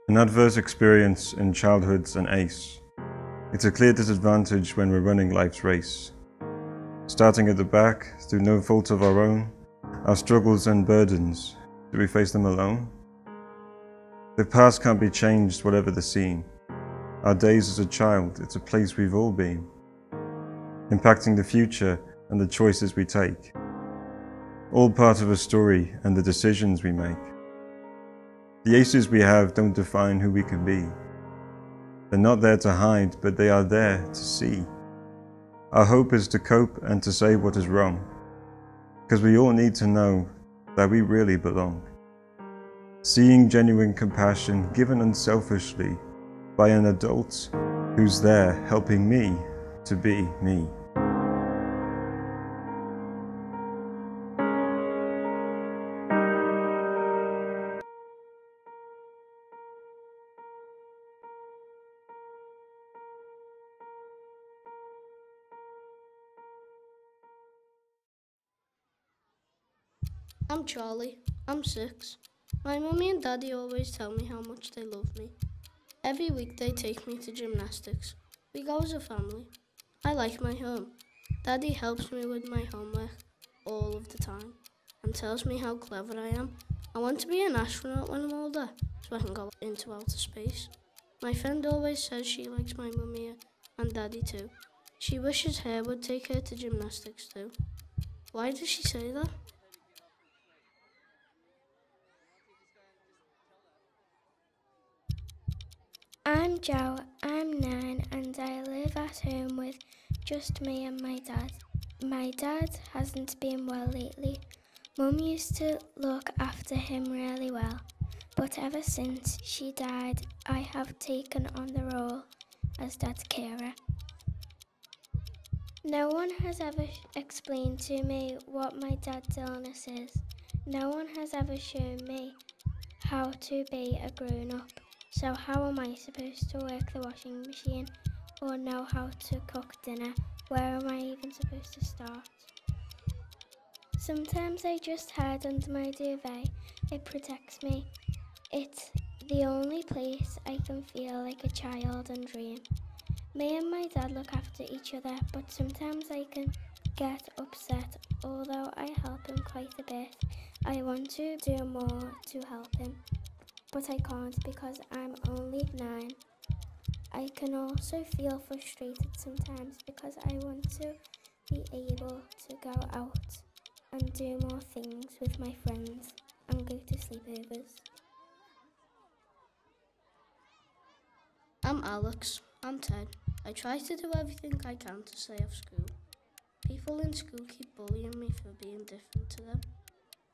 An adverse experience in childhood's an ace. It's a clear disadvantage when we're running life's race. Starting at the back, through no fault of our own, our struggles and burdens, do we face them alone? The past can't be changed, whatever the scene. Our days as a child, it's a place we've all been, impacting the future and the choices we take. All part of a story and the decisions we make. The aces we have don't define who we can be. They're not there to hide, but they are there to see. Our hope is to cope and to say what is wrong, because we all need to know that we really belong. Seeing genuine compassion given unselfishly by an adult who's there helping me to be me. I'm Charlie. I'm 6. My mummy and daddy always tell me how much they love me. Every week they take me to gymnastics. We go as a family. I like my home. Daddy helps me with my homework all of the time and tells me how clever I am. I want to be an astronaut when I'm older so I can go into outer space. My friend always says she likes my mummy and daddy too. She wishes her would take her to gymnastics too. Why does she say that? I'm Jo, I'm 9 and I live at home with just me and my dad. My dad hasn't been well lately. Mum used to look after him really well, but ever since she died, I have taken on the role as dad's carer. No one has ever explained to me what my dad's illness is. No one has ever shown me how to be a grown-up. So how am I supposed to work the washing machine or know how to cook dinner? Where am I even supposed to start? Sometimes I just hide under my duvet. It protects me. It's the only place I can feel like a child and dream. Me and my dad look after each other, but sometimes I can get upset. Although I help him quite a bit, I want to do more to help him. But I can't because I'm only 9. I can also feel frustrated sometimes because I want to be able to go out and do more things with my friends and go to sleepovers. I'm Alex. I'm 10. I try to do everything I can to stay off school. People in school keep bullying me for being different to them.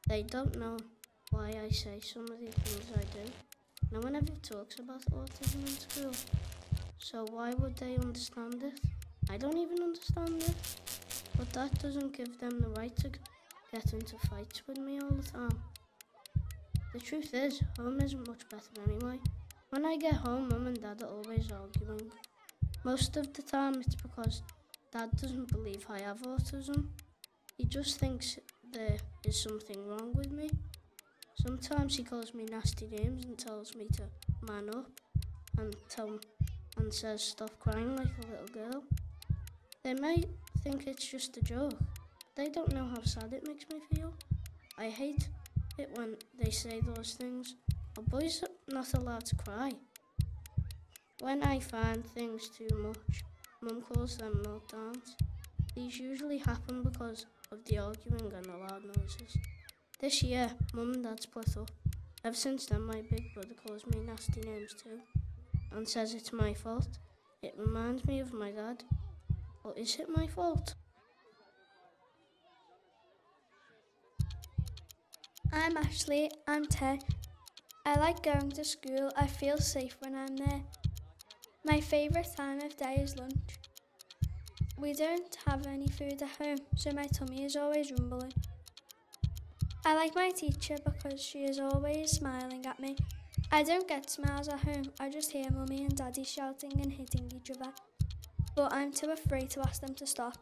They don't know why I say some of the things I do. No one ever talks about autism in school, so why would they understand it? I don't even understand it, but that doesn't give them the right to get into fights with me all the time. The truth is, home isn't much better anyway. When I get home, Mum and Dad are always arguing. Most of the time it's because Dad doesn't believe I have autism. He just thinks there is something wrong with me. Sometimes he calls me nasty names and tells me to man up and says stop crying like a little girl. They might think it's just a joke. They don't know how sad it makes me feel. I hate it when they say those things. A boy's not allowed to cry. When I find things too much, Mum calls them meltdowns. These usually happen because of the arguing and the loud noises. This year, Mum and Dad split up. Ever since then, my big brother calls me nasty names too and says it's my fault. It reminds me of my dad. Or is it my fault? I'm Ashley, I'm 10. I like going to school, I feel safe when I'm there. My favourite time of day is lunch. We don't have any food at home, so my tummy is always rumbling. I like my teacher because she is always smiling at me. I don't get smiles at home, I just hear Mummy and Daddy shouting and hitting each other. But I'm too afraid to ask them to stop.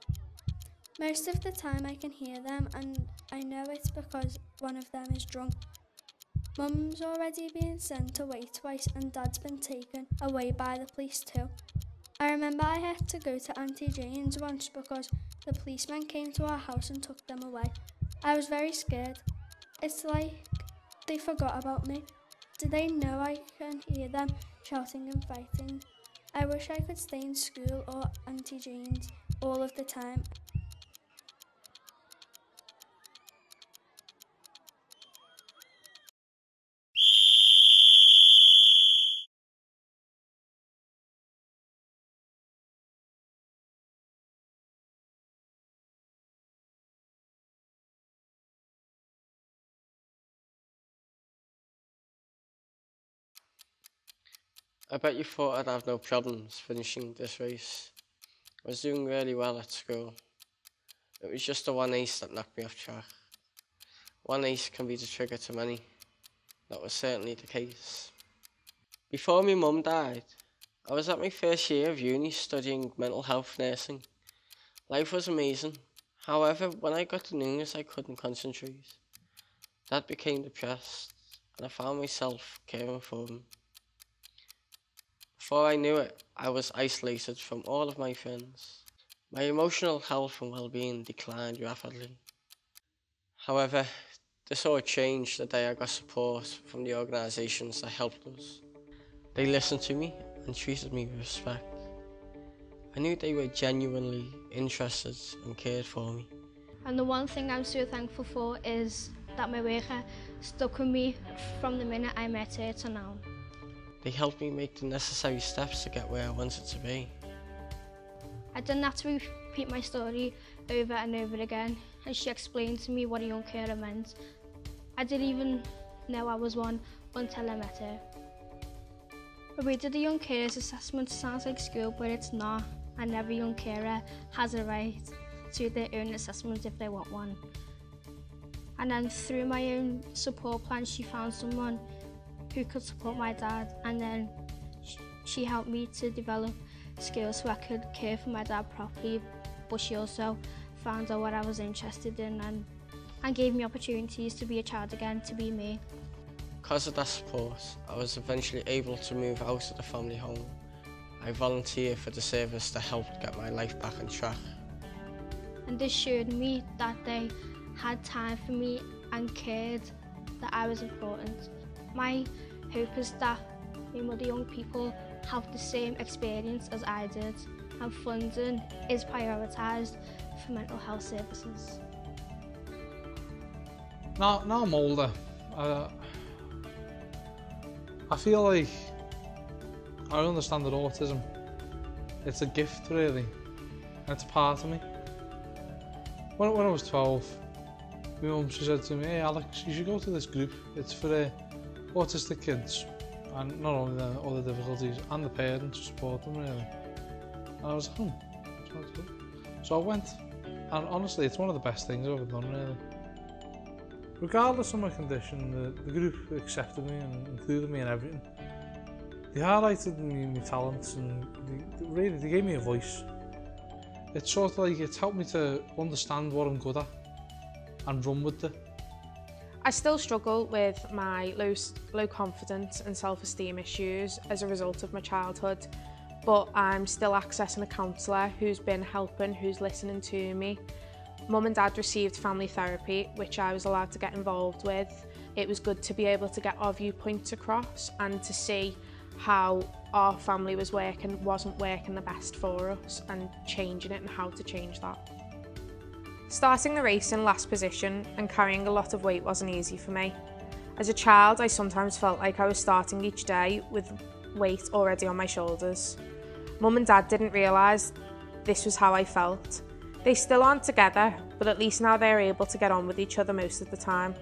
Most of the time I can hear them and I know it's because one of them is drunk. Mum's already been sent away twice and Dad's been taken away by the police too. I remember I had to go to Auntie Jane's once because the policemen came to our house and took them away. I was very scared. It's like they forgot about me. Do they know I can hear them shouting and fighting? I wish I could stay in school or Auntie Jane's all of the time. I bet you thought I'd have no problems finishing this race. I was doing really well at school. It was just the one ace that knocked me off track. One ace can be the trigger to many. That was certainly the case. Before my mum died, I was at my first year of uni studying mental health nursing. Life was amazing. However, when I got the news I couldn't concentrate. Dad became depressed and I found myself caring for him. Before I knew it, I was isolated from all of my friends. My emotional health and well-being declined rapidly. However, this all changed the day I got support from the organisations that helped us. They listened to me and treated me with respect. I knew they were genuinely interested and cared for me. And the one thing I'm so thankful for is that my worker stuck with me from the minute I met her to now. They helped me make the necessary steps to get where I wanted to be. I didn't have to repeat my story over and over again, and she explained to me what a young carer meant. I didn't even know I was one until I met her. We did a young carers assessment. Sounds like school, but it's not, and every young carer has a right to their own assessment if they want one. And then through my own support plan, she found someone who could support my dad, and then she helped me to develop skills so I could care for my dad properly, but she also found out what I was interested in and gave me opportunities to be a child again, to be me. Because of that support, I was eventually able to move out of the family home. I volunteered for the service that helped get my life back on track. And this showed me that they had time for me and cared that I was important. My hope is that other young people have the same experience as I did, and funding is prioritised for mental health services. Now I'm older, I feel like I understand that autism, it's a gift really, and it's a part of me. When I was 12, my mum, she said to me, "Hey Alex, you should go to this group, it's for autistic kids, and not only the other difficulties, and the parents to support them really." And I was like, sounds good. So I went, and honestly it's one of the best things I've ever done really. Regardless of my condition, the group accepted me and included me in everything. They highlighted my talents and they gave me a voice. It's sort of like, it's helped me to understand what I'm good at and run with it. I still struggle with my low confidence and self-esteem issues as a result of my childhood, but I'm still accessing a counsellor who's been helping, who's listening to me. Mum and Dad received family therapy, which I was allowed to get involved with. It was good to be able to get our viewpoints across and to see how our family wasn't working the best for us, and changing it and how to change that. Starting the race in last position and carrying a lot of weight wasn't easy for me. As a child, I sometimes felt like I was starting each day with weight already on my shoulders. Mum and Dad didn't realise this was how I felt. They still aren't together, but at least now they're able to get on with each other most of the time.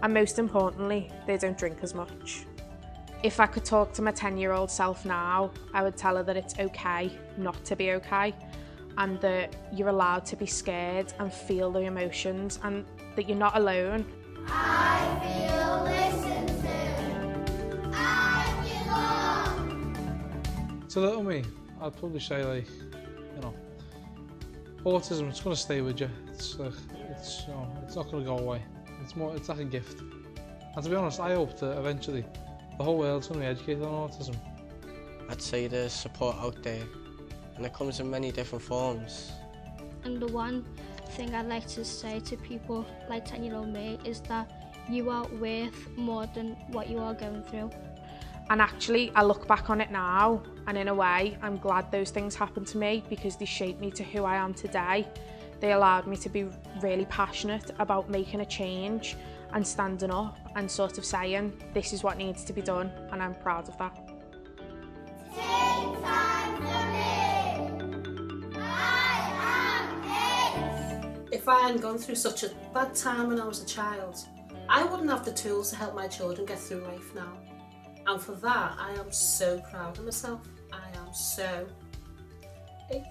And most importantly, they don't drink as much. If I could talk to my 10-year-old self now, I would tell her that it's okay not to be okay, and that you're allowed to be scared and feel the emotions, and that you're not alone. I feel listened to. I belong. To little me, I'd probably say, like, autism, it's going to stay with you. It's not going to go away. It's like a gift. And to be honest, I hope that eventually the whole world's going to be educated on autism. I'd say there's support out there, and it comes in many different forms. And the one thing I'd like to say to people like 10-year-old me is that you are worth more than what you are going through. And actually, I look back on it now, and in a way, I'm glad those things happened to me because they shaped me to who I am today. They allowed me to be really passionate about making a change and standing up and sort of saying, this is what needs to be done, and I'm proud of that. Take time for me. I am 8. If I hadn't gone through such a bad time when I was a child, I wouldn't have the tools to help my children get through life now. And for that, I am so proud of myself. I am so 8.